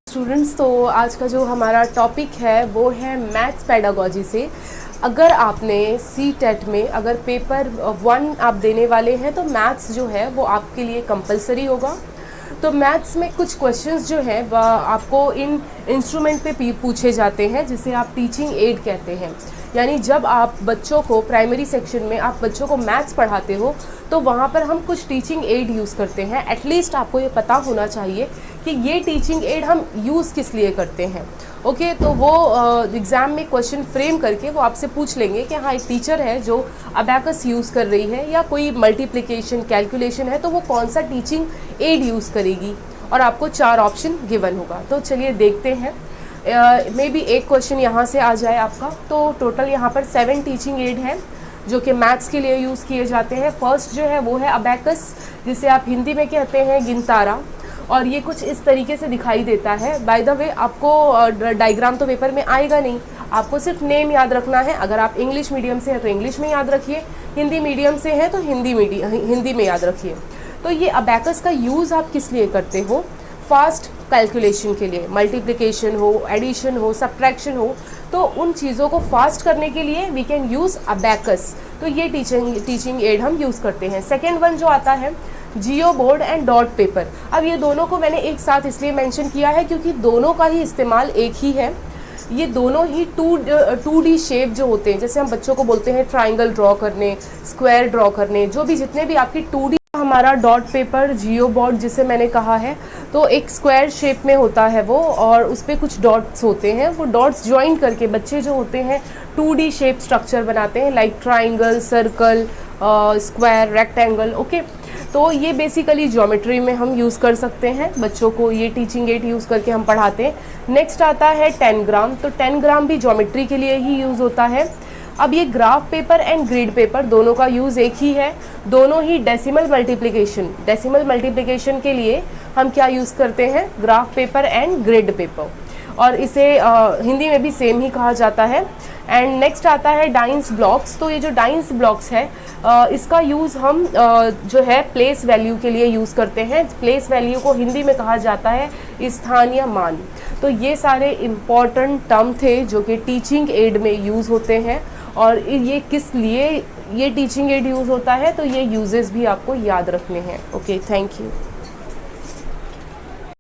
Students, तो आज का जो हमारा टॉपिक है वो है मैथ्स पेडागोजी से। अगर आपने सी टेट में अगर पेपर 1 आप देने वाले हैं तो मैथ्स जो है वो आपके लिए कंपलसरी होगा। तो मैथ्स में कुछ क्वेश्चंस जो हैं वह आपको इन इंस्ट्रूमेंट पे पूछे जाते हैं जिसे आप टीचिंग एड कहते हैं। यानी जब आप बच्चों को प्राइमरी सेक्शन में आप बच्चों को मैथ्स पढ़ाते हो तो वहाँ पर हम कुछ टीचिंग एड यूज़ करते हैं। एटलीस्ट आपको ये पता होना चाहिए कि ये टीचिंग एड हम यूज़ किस लिए करते हैं। ओके, तो वो एग्ज़ाम में क्वेश्चन फ्रेम करके वो आपसे पूछ लेंगे कि हाँ, एक टीचर है जो अबैकस यूज़ कर रही है या कोई मल्टीप्लिकेशन कैलकुलेशन है तो वो कौन सा टीचिंग एड यूज़ करेगी, और आपको 4 ऑप्शन गिवन होगा। तो चलिए देखते हैं। मे बी एक क्वेश्चन यहाँ से आ जाए आपका। तो टोटल यहाँ पर 7 टीचिंग एड हैं जो कि मैथ्स के लिए यूज़ किए जाते हैं। फर्स्ट जो है वो है अबैकस, जिसे आप हिंदी में कहते हैं गिनतारा, और ये कुछ इस तरीके से दिखाई देता है। बाय द वे, आपको डायग्राम तो पेपर में आएगा नहीं, आपको सिर्फ नेम याद रखना है। अगर आप इंग्लिश मीडियम से हैं तो इंग्लिश में याद रखिए, हिंदी मीडियम से हैं तो हिंदी में याद रखिए। तो ये अबैकस का यूज़ आप किस लिए करते हो? फास्ट कैलकुलेशन के लिए, मल्टीप्लिकेशन हो, एडिशन हो, सब्ट्रैक्शन हो, तो उन चीज़ों को फास्ट करने के लिए वी कैन यूज़ अबैकस। तो ये टीचिंग एड हम यूज़ करते हैं। सेकेंड वन जो आता है जियो बोर्ड एंड डॉट पेपर। अब ये दोनों को मैंने एक साथ इसलिए मेंशन किया है क्योंकि दोनों का ही इस्तेमाल एक ही है। ये दोनों ही 2D शेप जो होते हैं, जैसे हम बच्चों को बोलते हैं ट्राइंगल ड्रॉ करने, स्क्वायर ड्रॉ करने, जो भी जितने भी आपकी 2D, हमारा डॉट पेपर जियो बोर्ड जिसे मैंने कहा है, तो एक स्क्वायर शेप में होता है वो, और उस पर कुछ डॉट्स होते हैं। वो डॉट्स ज्वाइन करके बच्चे जो होते हैं 2D शेप स्ट्रक्चर बनाते हैं, like triangle, circle, square, rectangle. Okay, तो ये बेसिकली ज्योमेट्री में हम यूज़ कर सकते हैं। बच्चों को ये टीचिंग एड यूज़ करके हम पढ़ाते हैं। नेक्स्ट आता है 10 ग्राम। तो 10 ग्राम भी ज्योमेट्री के लिए ही यूज़ होता है। अब ये graph paper and grid paper दोनों का यूज़ एक ही है। दोनों ही डेसिमल मल्टीप्लिकेशन के लिए हम क्या यूज़ करते हैं? Graph paper and grid paper, और इसे हिंदी में भी सेम ही कहा जाता है। एंड नेक्स्ट आता है डाइंस ब्लॉक्स। तो ये जो डाइंस ब्लॉक्स है इसका यूज़ हम जो है प्लेस वैल्यू के लिए यूज़ करते हैं। प्लेस वैल्यू को हिंदी में कहा जाता है स्थानीय मान। तो ये सारे इम्पॉर्टेंट टर्म थे जो कि टीचिंग एड में यूज़ होते हैं। और ये किस लिए ये टीचिंग एड यूज़ होता है, तो ये यूजेस भी आपको याद रखने हैं। Okay, thank you.